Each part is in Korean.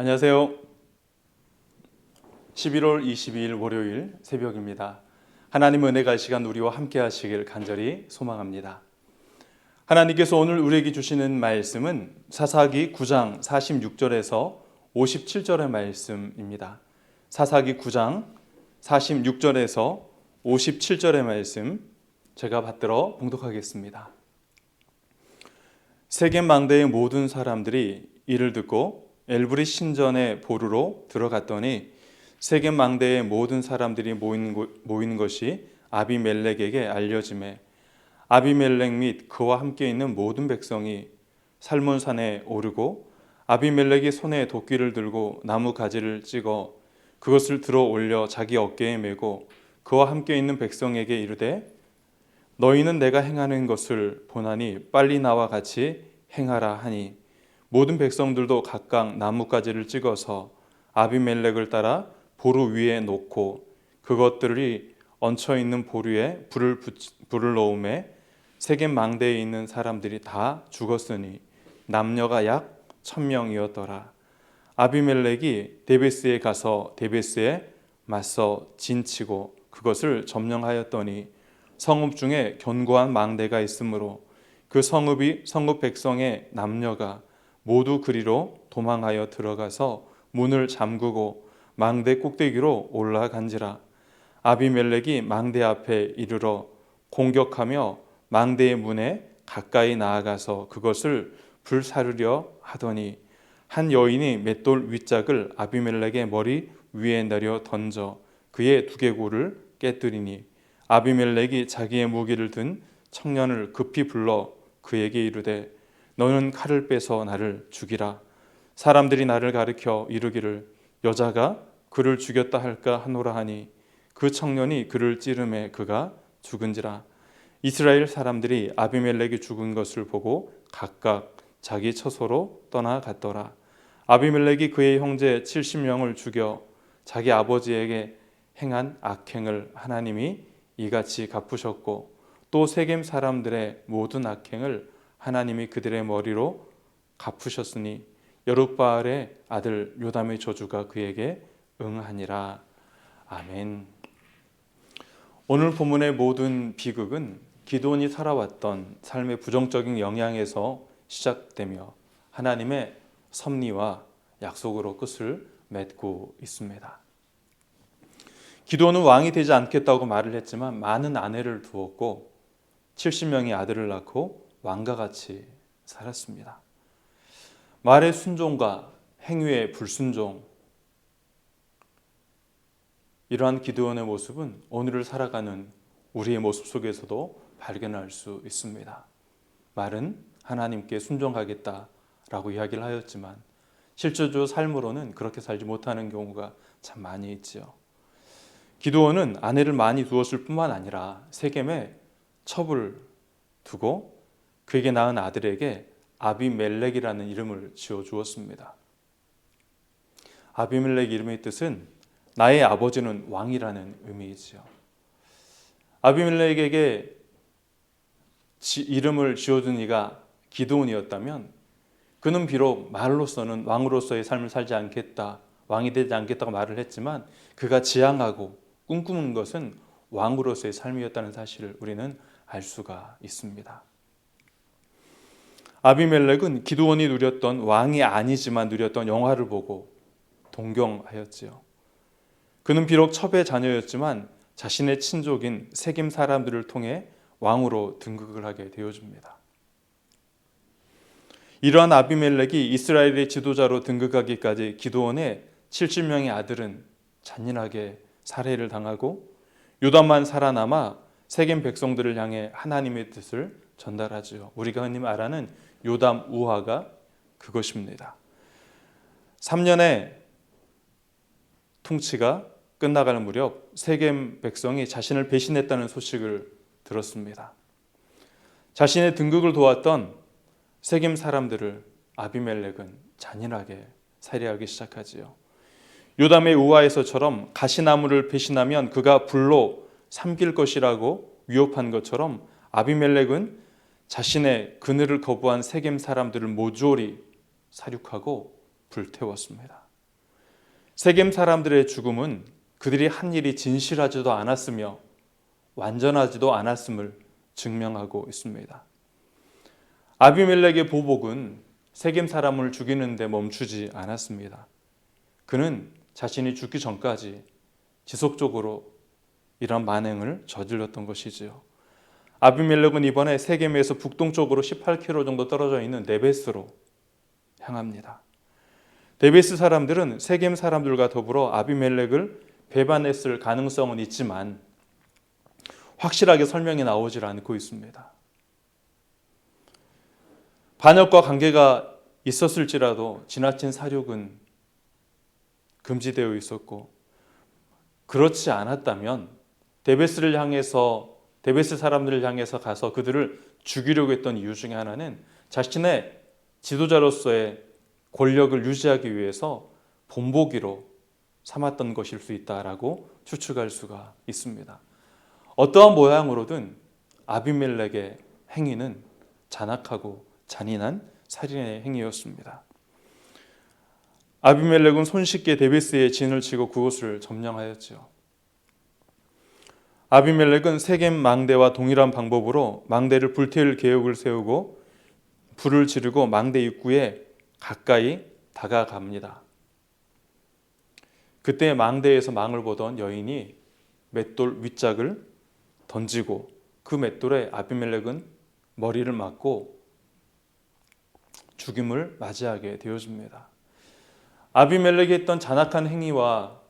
안녕하세요. 11월 22일 월요일 새벽입니다. 하나님 은혜가 이 시간 우리와 함께 하시길 간절히 소망합니다. 하나님께서 오늘 우리에게 주시는 말씀은 사사기 9장 46절에서 57절의 말씀입니다. 사사기 9장 46절에서 57절의 말씀 제가 받들어 봉독하겠습니다. 세겜 망대의 모든 사람들이 이를 듣고 엘브리 신전의 보루로 들어갔더니 세겜 망대의 모든 사람들이 모인 것이 아비멜렉에게 알려지매 아비멜렉 및 그와 함께 있는 모든 백성이 살몬산에 오르고 아비멜렉이 손에 도끼를 들고 나무 가지를 찍어 그것을 들어 올려 자기 어깨에 메고 그와 함께 있는 백성에게 이르되 너희는 내가 행하는 것을 보나니 빨리 나와 같이 행하라 하니 모든 백성들도 각각 나뭇가지를 찍어서 아비멜렉을 따라 보루 위에 놓고 그것들이 얹혀 있는 보루에 불을 넣음에 세겜 망대에 있는 사람들이 다 죽었으니 남녀가 약 1000명이었더라. 아비멜렉이 데베스에 가서 데베스에 맞서 진치고 그것을 점령하였더니 성읍 중에 견고한 망대가 있으므로 그 성읍 백성의 남녀가 모두 그리로 도망하여 들어가서 문을 잠그고 망대 꼭대기로 올라간지라. 아비멜렉이 망대 앞에 이르러 공격하며 망대의 문에 가까이 나아가서 그것을 불사르려 하더니 한 여인이 맷돌 윗짝을 아비멜렉의 머리 위에 내려 던져 그의 두개골을 깨뜨리니 아비멜렉이 자기의 무기를 든 청년을 급히 불러 그에게 이르되 너는 칼을 빼서 나를 죽이라. 사람들이 나를 가리켜 이르기를 여자가 그를 죽였다 할까 하노라 하니 그 청년이 그를 찌르매 그가 죽은지라. 이스라엘 사람들이 아비멜렉이 죽은 것을 보고 각각 자기 처소로 떠나갔더라. 아비멜렉이 그의 형제 70명을 죽여 자기 아버지에게 행한 악행을 하나님이 이같이 갚으셨고 또 세겜 사람들의 모든 악행을 하나님이 그들의 머리로 갚으셨으니 여룻바알의 아들 요담의 저주가 그에게 응하니라. 아멘. 오늘 본문의 모든 비극은 기드온이 살아왔던 삶의 부정적인 영향에서 시작되며 하나님의 섭리와 약속으로 끝을 맺고 있습니다. 기드온은 왕이 되지 않겠다고 말을 했지만 많은 아내를 두었고 70명의 아들을 낳고 왕과 같이 살았습니다. 말의 순종과 행위의 불순종, 이러한 기드온의 모습은 오늘을 살아가는 우리의 모습 속에서도 발견할 수 있습니다. 말은 하나님께 순종하겠다라고 이야기를 하였지만 실제로 삶으로는 그렇게 살지 못하는 경우가 참 많이 있지요. 기드온은 아내를 많이 두었을 뿐만 아니라 세겜에 첩을 두고 그에게 낳은 아들에게 아비멜렉이라는 이름을 지어주었습니다. 아비멜렉 이름의 뜻은 나의 아버지는 왕이라는 의미이지요. 아비멜렉에게 이름을 지어준 이가 기드온이었다면 그는 비록 말로서는 왕으로서의 삶을 살지 않겠다, 왕이 되지 않겠다고 말을 했지만 그가 지향하고 꿈꾸는 것은 왕으로서의 삶이었다는 사실을 우리는 알 수가 있습니다. 아비멜렉은 기드온이 누렸던 왕이 아니지만 누렸던 영화를 보고 동경하였지요. 그는 비록 첩의 자녀였지만 자신의 친족인 세겜 사람들을 통해 왕으로 등극을 하게 되어줍니다. 이러한 아비멜렉이 이스라엘의 지도자로 등극하기까지 기드온의 70명의 아들은 잔인하게 살해를 당하고 요담만 살아남아 세겜 백성들을 향해 하나님의 뜻을 전달하지요. 우리가 흔히 말하는 요담 우화가 그것입니다. 3년의 통치가 끝나가는 무렵 세겜 백성이 자신을 배신했다는 소식을 들었습니다. 자신의 등극을 도왔던 세겜 사람들을 아비멜렉은 잔인하게 살해하기 시작하지요. 요담의 우화에서처럼 가시나무를 배신하면 그가 불로 삼킬 것이라고 위협한 것처럼 아비멜렉은 자신의 그늘을 거부한 세겜 사람들을 모조리 살육하고 불태웠습니다. 세겜 사람들의 죽음은 그들이 한 일이 진실하지도 않았으며 완전하지도 않았음을 증명하고 있습니다. 아비멜렉의 보복은 세겜 사람을 죽이는 데 멈추지 않았습니다. 그는 자신이 죽기 전까지 지속적으로 이런 만행을 저질렀던 것이지요. 아비멜렉은 이번에 세겜에서 북동쪽으로 18km 정도 떨어져 있는 네베스로 향합니다. 네베스 사람들은 세겜 사람들과 더불어 아비멜렉을 배반했을 가능성은 있지만 확실하게 설명이 나오질 않고 있습니다. 반역과 관계가 있었을지라도 지나친 사륙은 금지되어 있었고, 그렇지 않았다면 데베스 사람들을 향해서 가서 그들을 죽이려고 했던 이유 중에 하나는 자신의 지도자로서의 권력을 유지하기 위해서 본보기로 삼았던 것일 수 있다라고 추측할 수가 있습니다. 어떠한 모양으로든 아비멜렉의 행위는 잔악하고 잔인한 살인의 행위였습니다. 아비멜렉은 손쉽게 데베스에 진을 치고 그곳을 점령하였지요. 아비멜렉은 세겜 망대와 동일한 방법으로 망대를 불태울 계획을 세우고 불을 지르고 망대 입구에 가까이 다가갑니다. 그때 망대에서 망을 보던 여인이 맷돌 윗짝을 던지고 그 맷돌에 아비멜렉은 머리를 맞고 죽임을 맞이하게 되어집니다. 아비멜렉이 했던 잔악한 행위와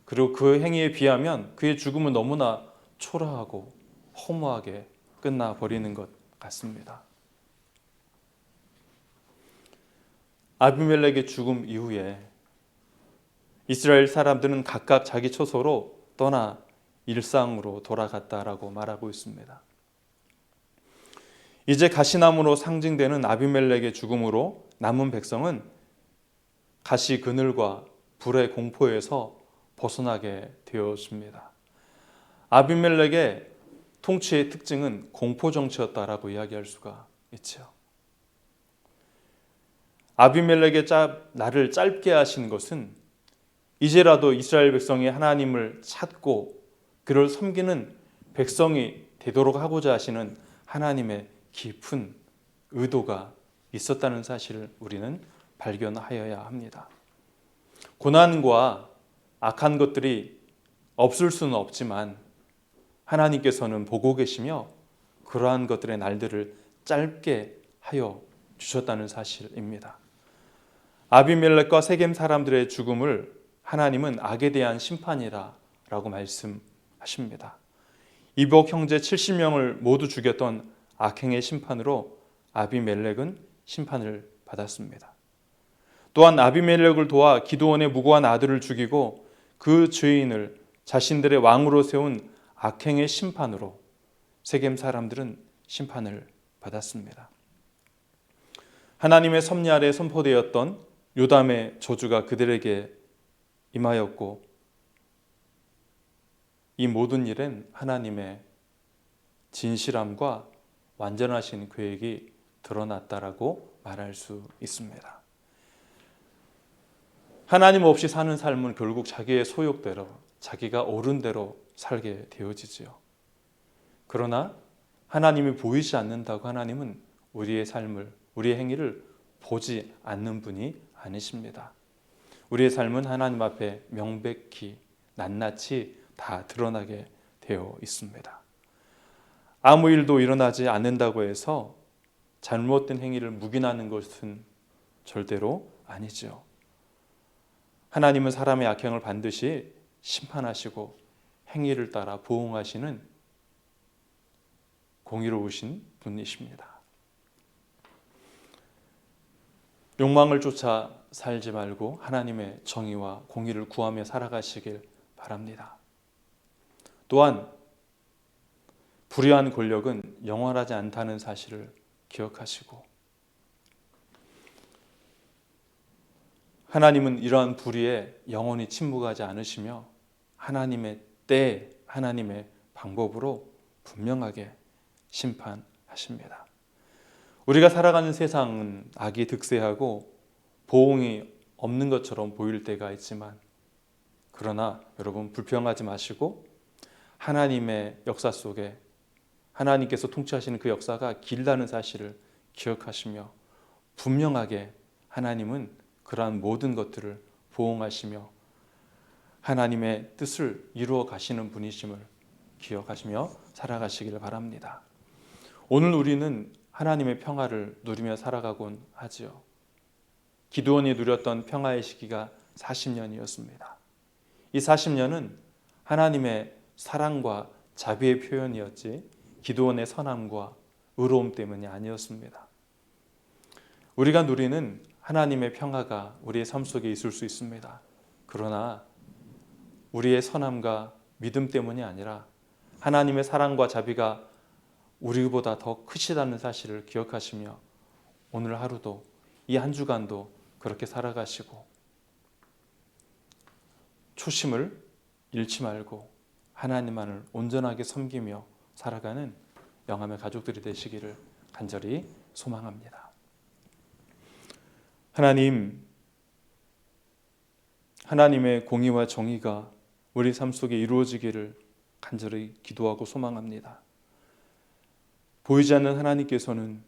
그리고 그 행위에 비하면 그의 죽음은 너무나 초라하고 허무하게 끝나버리는 것 같습니다. 아비멜렉의 죽음 이후에 이스라엘 사람들은 각각 자기 처소로 떠나 일상으로 돌아갔다라고 말하고 있습니다. 이제 가시나무로 상징되는 아비멜렉의 죽음으로 남은 백성은 가시 그늘과 불의 공포에서 벗어나게 되었습니다. 아비멜렉의 통치의 특징은 공포 정치였다라고 이야기할 수가 있죠. 아비멜렉의 나를 짧게 하신 것은 이제라도 이스라엘 백성이 하나님을 찾고 그를 섬기는 백성이 되도록 하고자 하시는 하나님의 깊은 의도가 있었다는 사실을 우리는 발견하여야 합니다. 고난과 악한 것들이 없을 수는 없지만 하나님께서는 보고 계시며 그러한 것들의 날들을 짧게 하여 주셨다는 사실입니다. 아비멜렉과 세겜 사람들의 죽음을 하나님은 악에 대한 심판이라고 말씀하십니다. 이복 형제 70명을 모두 죽였던 악행의 심판으로 아비멜렉은 심판을 받았습니다. 또한 아비멜렉을 도와 기드온의 무고한 아들을 죽이고 그 죄인을 자신들의 왕으로 세운 악행의 심판으로 세겜 사람들은 심판을 받았습니다. 하나님의 섭리 아래 선포되었던 요담의 저주가 그들에게 임하였고, 이 모든 일은 하나님의 진실함과 완전하신 계획이 드러났다라고 말할 수 있습니다. 하나님 없이 사는 삶은 결국 자기의 소욕대로, 자기가 옳은 대로 살게 되어지지요. 그러나 하나님이 보이지 않는다고 하나님은 우리의 삶을, 우리의 행위를 보지 않는 분이 아니십니다. 우리의 삶은 하나님 앞에 명백히 낱낱이 다 드러나게 되어 있습니다. 아무 일도 일어나지 않는다고 해서 잘못된 행위를 묵인하는 것은 절대로 아니죠. 하나님은 사람의 악행을 반드시 심판하시고 행위를 따라 보응하시는 공의로우신 분이십니다. 욕망을 쫓아 살지 말고 하나님의 정의와 공의를 구하며 살아가시길 바랍니다. 또한 불의한 권력은 영원하지 않다는 사실을 기억하시고, 하나님은 이러한 불의에 영원히 침묵하지 않으시며 하나님의 때, 하나님의 방법으로 분명하게 심판하십니다. 우리가 살아가는 세상은 악이 득세하고 보응이 없는 것처럼 보일 때가 있지만, 그러나 여러분 불평하지 마시고 하나님의 역사 속에 하나님께서 통치하시는 그 역사가 길다는 사실을 기억하시며, 분명하게 하나님은 그러한 모든 것들을 보응하시며 하나님의 뜻을 이루어 가시는 분이심을 기억하시며 살아가시기를 바랍니다. 오늘 우리는 하나님의 평화를 누리며 살아가곤 하지요. 기드온이 누렸던 평화의 시기가 40년이었습니다. 이 40년은 하나님의 사랑과 자비의 표현이었지 기드온의 선함과 의로움 때문이 아니었습니다. 우리가 누리는 하나님의 평화가 우리의 삶 속에 있을 수 있습니다. 그러나 우리의 선함과 믿음 때문이 아니라 하나님의 사랑과 자비가 우리보다 더 크시다는 사실을 기억하시며 오늘 하루도 이 한 주간도 그렇게 살아가시고 초심을 잃지 말고 하나님만을 온전하게 섬기며 살아가는 영함의 가족들이 되시기를 간절히 소망합니다. 하나님의 공의와 정의가 우리 삶 속에 이루어지기를 간절히 기도하고 소망합니다. 보이지 않는 하나님께서는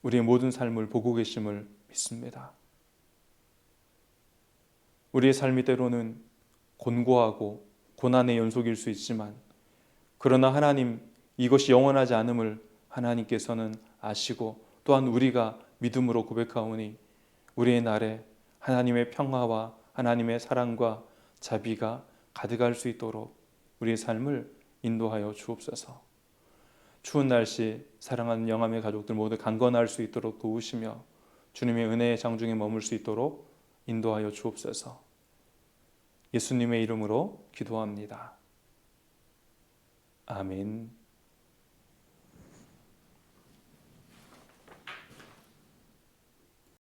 우리의 모든 삶을 보고 계심을 믿습니다. 우리의 삶이 때로는 곤고하고 고난의 연속일 수 있지만, 그러나 하나님, 이것이 영원하지 않음을 하나님께서는 아시고 또한 우리가 믿음으로 고백하오니 우리의 날에 하나님의 평화와 하나님의 사랑과 자비가 가득할 수 있도록 우리의 삶을 인도하여 주옵소서. 추운 날씨 사랑하는 영함의 가족들 모두 강건할 수 있도록 도우시며 주님의 은혜의 장중에 머물 수 있도록 인도하여 주옵소서. 예수님의 이름으로 기도합니다. 아멘.